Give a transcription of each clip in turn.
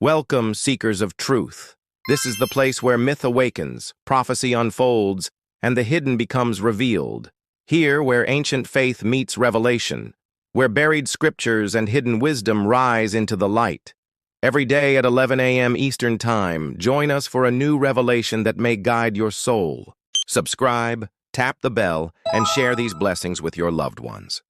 Welcome, seekers of truth. This is the place where myth awakens, prophecy unfolds, and the hidden becomes revealed. Here, where ancient faith meets revelation, where buried scriptures and hidden wisdom rise into the light. Every day at 11 a.m. Eastern Time, join us for a new revelation that may guide your soul. Subscribe, tap the bell, and share these blessings with your loved ones.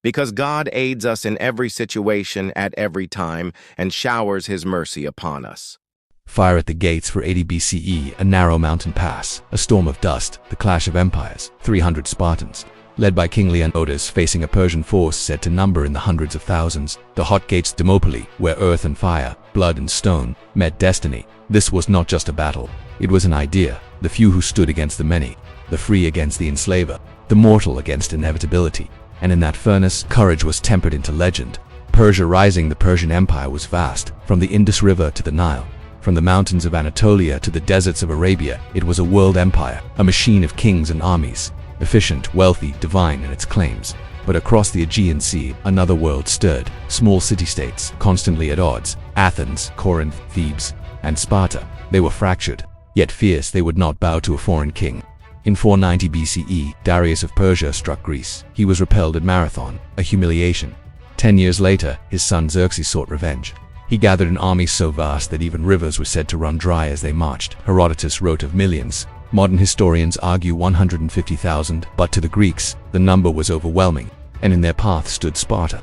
Because God aids us in every situation at every time and showers His mercy upon us. Fire at the gates for 80 BCE, a narrow mountain pass, a storm of dust, the clash of empires, 300 Spartans, led by King Leonidas facing a Persian force said to number in the hundreds of thousands, the hot gates Thermopylae, where earth and fire, blood and stone, met destiny. This was not just a battle, it was an idea, the few who stood against the many, the free against the enslaver, the mortal against inevitability. And in that furnace, courage was tempered into legend. Persia rising, the Persian Empire was vast, from the Indus River to the Nile. From the mountains of Anatolia to the deserts of Arabia, it was a world empire, a machine of kings and armies, efficient, wealthy, divine in its claims. But across the Aegean Sea, another world stirred, small city-states, constantly at odds, Athens, Corinth, Thebes, and Sparta. They were fractured, yet fierce. They would not bow to a foreign king. In 490 BCE, Darius of Persia struck Greece. He was repelled at Marathon, a humiliation. 10 years later, his son Xerxes sought revenge. He gathered an army so vast that even rivers were said to run dry as they marched. Herodotus wrote of millions. Modern historians argue 150,000, but to the Greeks, the number was overwhelming, and in their path stood Sparta.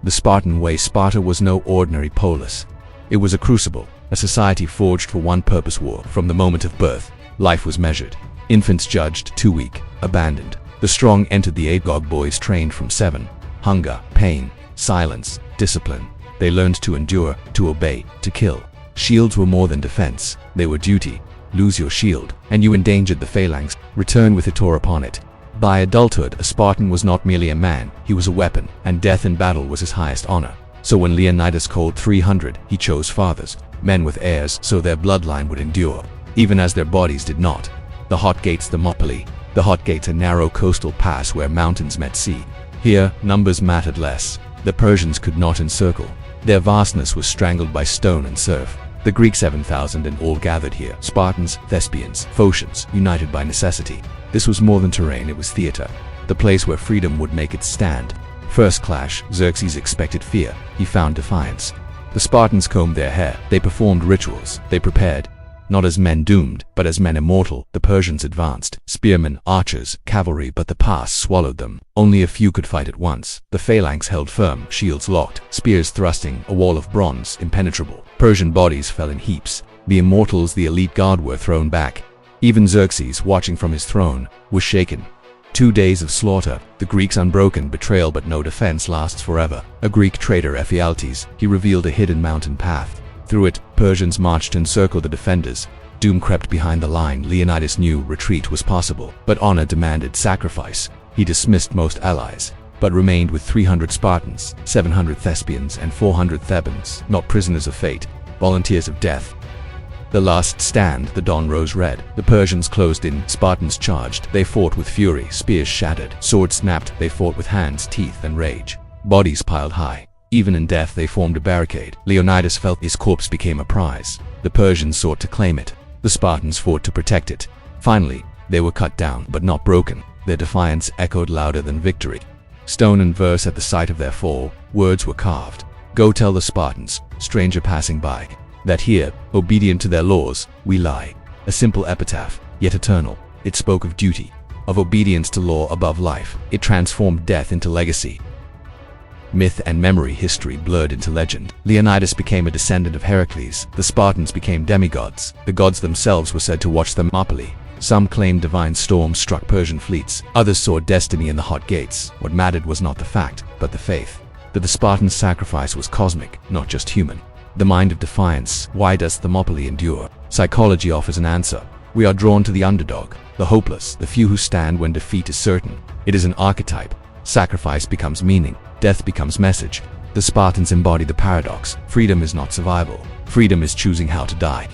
The Spartan way. Sparta was no ordinary polis. It was a crucible, a society forged for one purpose: war. From the moment of birth, life was measured. Infants judged, too weak, abandoned. The strong entered the Agog. Boys trained from 7. Hunger, pain, silence, discipline. They learned to endure, to obey, to kill. Shields were more than defense, they were duty. Lose your shield, and you endangered the Phalanx. Return with it or upon it. By adulthood, a Spartan was not merely a man, he was a weapon, and death in battle was his highest honor. So when Leonidas called 300, he chose fathers, men with heirs, so their bloodline would endure, even as their bodies did not. The hot gates Thermopylae. The hot gates, a narrow coastal pass where mountains met sea. Here, numbers mattered less. The Persians could not encircle. Their vastness was strangled by stone and surf. The Greeks, 7,000 in all, gathered here. Spartans, Thespians, Phocians, united by necessity. This was more than terrain, it was theater. The place where freedom would make its stand. First clash, Xerxes expected fear. He found defiance. The Spartans combed their hair. They performed rituals. They prepared. Not as men doomed, but as men immortal. The Persians advanced, spearmen, archers, cavalry, but the pass swallowed them. Only a few could fight at once. The Phalanx held firm, shields locked, spears thrusting, a wall of bronze, impenetrable. Persian bodies fell in heaps. The immortals, the elite guard, were thrown back. Even Xerxes, watching from his throne, was shaken. 2 days of slaughter, the Greeks unbroken. Betrayal, but no defense lasts forever. A Greek traitor, Ephialtes, he revealed a hidden mountain path. Through it, Persians marched and encircled the defenders. Doom crept behind the line. Leonidas knew retreat was possible, but honor demanded sacrifice. He dismissed most allies, but remained with 300 Spartans, 700 Thespians, and 400 Thebans, not prisoners of fate, volunteers of death. The last stand, the dawn rose red. The Persians closed in. Spartans charged. They fought with fury. Spears shattered. Swords snapped. They fought with hands, teeth, and rage. Bodies piled high. Even in death, they formed a barricade. Leonidas felt his corpse became a prize. The Persians sought to claim it. The Spartans fought to protect it. Finally, they were cut down, but not broken. Their defiance echoed louder than victory. Stone and verse at the site of their fall, words were carved. Go tell the Spartans, stranger passing by, that here, obedient to their laws, we lie. A simple epitaph, yet eternal. It spoke of duty, of obedience to law above life. It transformed death into legacy. Myth and memory, history blurred into legend. Leonidas became a descendant of Heracles. The Spartans became demigods. The gods themselves were said to watch Thermopylae. Some claimed divine storms struck Persian fleets. Others saw destiny in the hot gates. What mattered was not the fact, but the faith. That the Spartans' sacrifice was cosmic, not just human. The mind of defiance. Why does Thermopylae endure? Psychology offers an answer. We are drawn to the underdog, the hopeless, the few who stand when defeat is certain. It is an archetype. Sacrifice becomes meaning. Death becomes message. The Spartans embody the paradox. Freedom is not survival. Freedom is choosing how to die.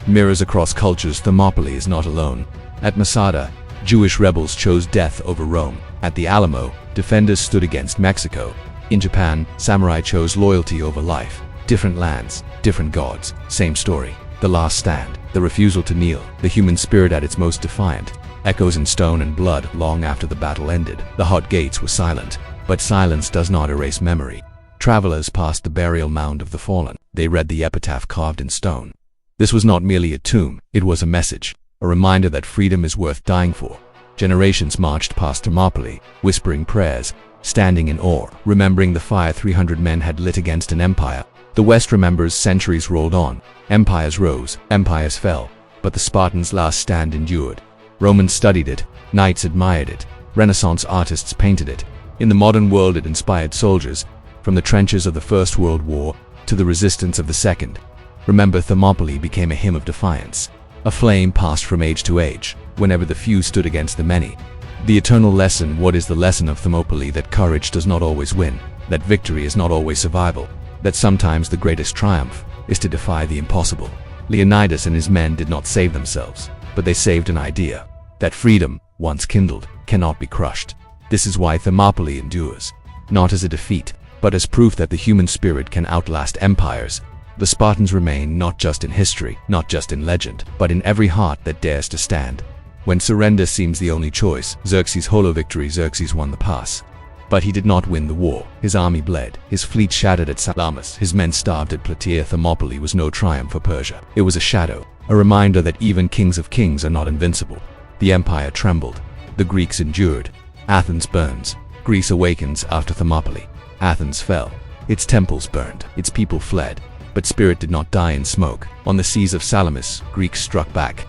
Mirrors across cultures. Thermopylae is not alone. At Masada, Jewish rebels chose death over Rome. At the Alamo, defenders stood against Mexico. In Japan, samurai chose loyalty over life. Different lands, different gods, same story. The last stand, the refusal to kneel, the human spirit at its most defiant, echoes in stone and blood long after the battle ended. The hot gates were silent, but silence does not erase memory. Travelers passed the burial mound of the fallen. They read the epitaph carved in stone. This was not merely a tomb, it was a message, a reminder that freedom is worth dying for. Generations marched past Thermopylae, whispering prayers, standing in awe, remembering the fire 300 men had lit against an empire. The West remembers centuries rolled on. Empires rose, empires fell, but the Spartans' last stand endured. Romans studied it, knights admired it, Renaissance artists painted it. In the modern world it inspired soldiers, from the trenches of the First World War to the resistance of the Second. Remember, Thermopylae became a hymn of defiance. A flame passed from age to age, whenever the few stood against the many. The eternal lesson. What is the lesson of Thermopylae? That courage does not always win, that victory is not always survival, that sometimes the greatest triumph is to defy the impossible. Leonidas and his men did not save themselves, but they saved an idea, that freedom, once kindled, cannot be crushed. This is why Thermopylae endures, not as a defeat, but as proof that the human spirit can outlast empires. The Spartans remain not just in history, not just in legend, but in every heart that dares to stand. When surrender seems the only choice, Xerxes' hollow victory. Xerxes won the pass, but he did not win the war. His army bled, his fleet shattered at Salamis, his men starved at Plataea. Thermopylae was no triumph for Persia. It was a shadow, a reminder that even kings of kings are not invincible. The empire trembled. The Greeks endured. Athens burns. Greece awakens after Thermopylae. Athens fell. Its temples burned. Its people fled. But spirit did not die in smoke. On the seas of Salamis, Greeks struck back.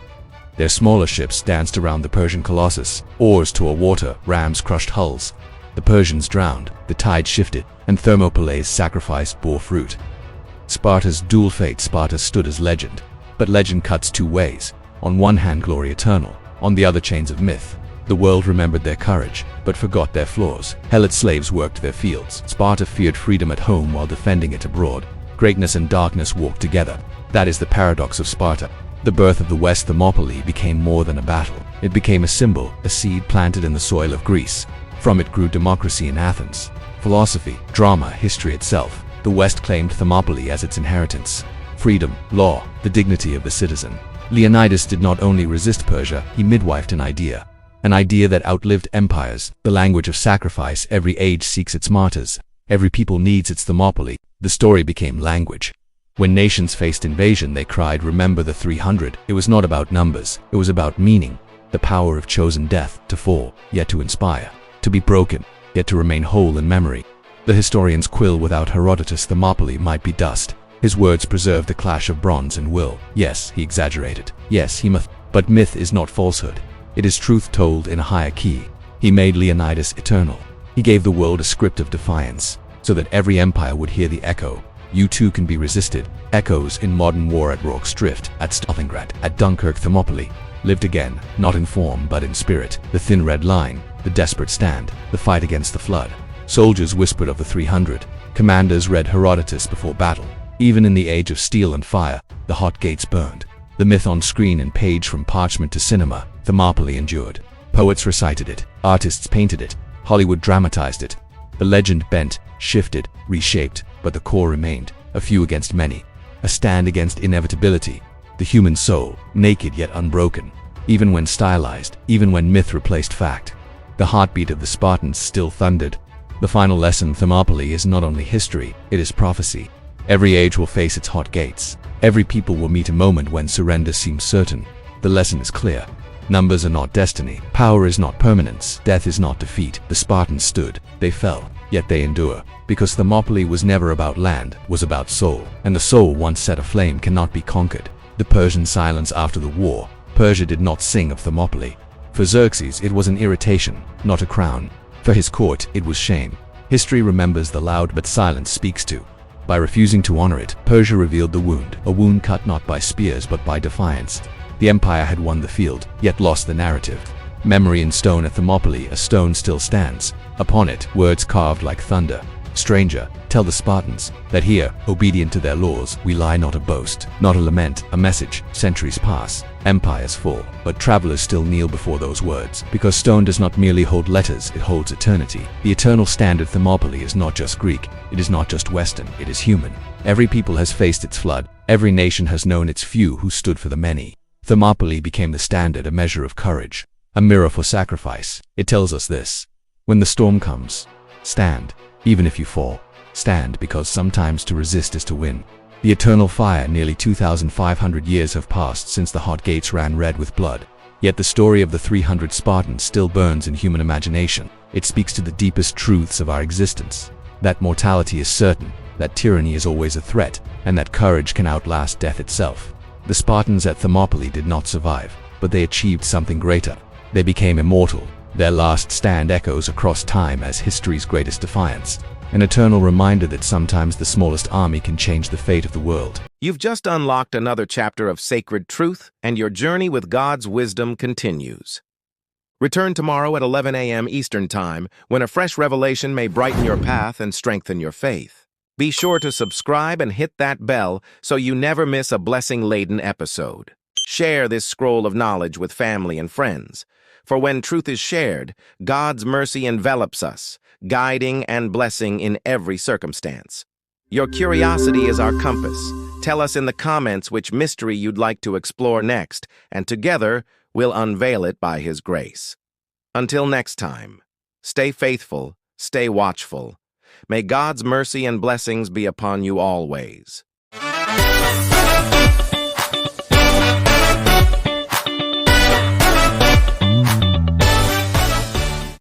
Their smaller ships danced around the Persian colossus. Oars tore water, rams crushed hulls. The Persians drowned, the tide shifted, and Thermopylae's sacrifice bore fruit. Sparta's dual fate. Sparta stood as legend, but legend cuts two ways. On one hand, glory eternal. On the other, chains of myth. The world remembered their courage, but forgot their flaws. Helot slaves worked their fields. Sparta feared freedom at home while defending it abroad. Greatness and darkness walked together. That is the paradox of Sparta. The birth of the West. Thermopylae became more than a battle. It became a symbol, a seed planted in the soil of Greece. From it grew democracy in Athens, philosophy, drama, history itself. The West claimed Thermopylae as its inheritance. Freedom, law, the dignity of the citizen. Leonidas did not only resist Persia, he midwifed an idea that outlived empires, the language of sacrifice. Every age seeks its martyrs. Every people needs its Thermopylae. The story became language. When nations faced invasion, they cried, "Remember the 300." It was not about numbers, it was about meaning. The power of chosen death, to fall, yet to inspire. To be broken, yet to remain whole in memory. The historians quill. Without Herodotus, Thermopylae might be dust. His words preserve the clash of bronze and will. Yes, he exaggerated. Yes, he but myth is not falsehood. It is truth told in a higher key. He made Leonidas eternal. He gave the world a script of defiance, so that every empire would hear the echo. You too can be resisted. Echoes in modern war. At Rorke's Drift, at Stalingrad, at Dunkirk. Thermopylae lived again, not in form but in spirit. The thin red line, the desperate stand, the fight against the flood. Soldiers whispered of the 300. Commanders read Herodotus before battle. Even in the age of steel and fire, the hot gates burned. The myth on screen and page. From parchment to cinema, Thermopylae endured. Poets recited it, artists painted it, Hollywood dramatized it. The legend bent, shifted, reshaped, but the core remained. A few against many. A stand against inevitability. The human soul, naked yet unbroken. Even when stylized, even when myth replaced fact. The heartbeat of the Spartans still thundered. The final lesson. Thermopylae is not only history, it is prophecy. Every age will face its hot gates. Every people will meet a moment when surrender seems certain. The lesson is clear. Numbers are not destiny. Power is not permanence. Death is not defeat. The Spartans stood. They fell. Yet they endure. Because Thermopylae was never about land, was about soul. And the soul once set aflame cannot be conquered. The Persian silence after the war. Persia did not sing of Thermopylae. For Xerxes, it was an irritation, not a crown. For his court, it was shame. History remembers the loud, but silence speaks to. By refusing to honor it, Persia revealed the wound, a wound cut not by spears but by defiance. The empire had won the field, yet lost the narrative. Memory in stone. At Thermopylae, a stone still stands. Upon it, words carved like thunder. Stranger, tell the Spartans that here, obedient to their laws, we lie. Not a boast, not a lament, a message. Centuries pass, empires fall, but travelers still kneel before those words, because stone does not merely hold letters, it holds eternity. The eternal standard. Thermopylae is not just Greek, it is not just Western, it is human. Every people has faced its flood. Every nation has known its few who stood for the many. Thermopylae became the standard, a measure of courage, a mirror for sacrifice. It tells us this: when the storm comes, stand. Even if you fall, stand, because sometimes to resist is to win. The eternal fire. Nearly 2,500 years have passed since the hot gates ran red with blood. Yet the story of the 300 Spartans still burns in human imagination. It speaks to the deepest truths of our existence: that mortality is certain, that tyranny is always a threat, and that courage can outlast death itself. The Spartans at Thermopylae did not survive, but they achieved something greater. They became immortal. Their last stand echoes across time as history's greatest defiance, an eternal reminder that sometimes the smallest army can change the fate of the world. You've just unlocked another chapter of sacred truth, and your journey with God's wisdom continues. Return tomorrow at 11 a.m. Eastern Time, when a fresh revelation may brighten your path and strengthen your faith. Be sure to subscribe and hit that bell so you never miss a blessing-laden episode. Share this scroll of knowledge with family and friends, for when truth is shared, God's mercy envelops us, guiding and blessing in every circumstance. Your curiosity is our compass. Tell us in the comments which mystery you'd like to explore next, and together we'll unveil it by His grace. Until next time, stay faithful, stay watchful. May God's mercy and blessings be upon you always.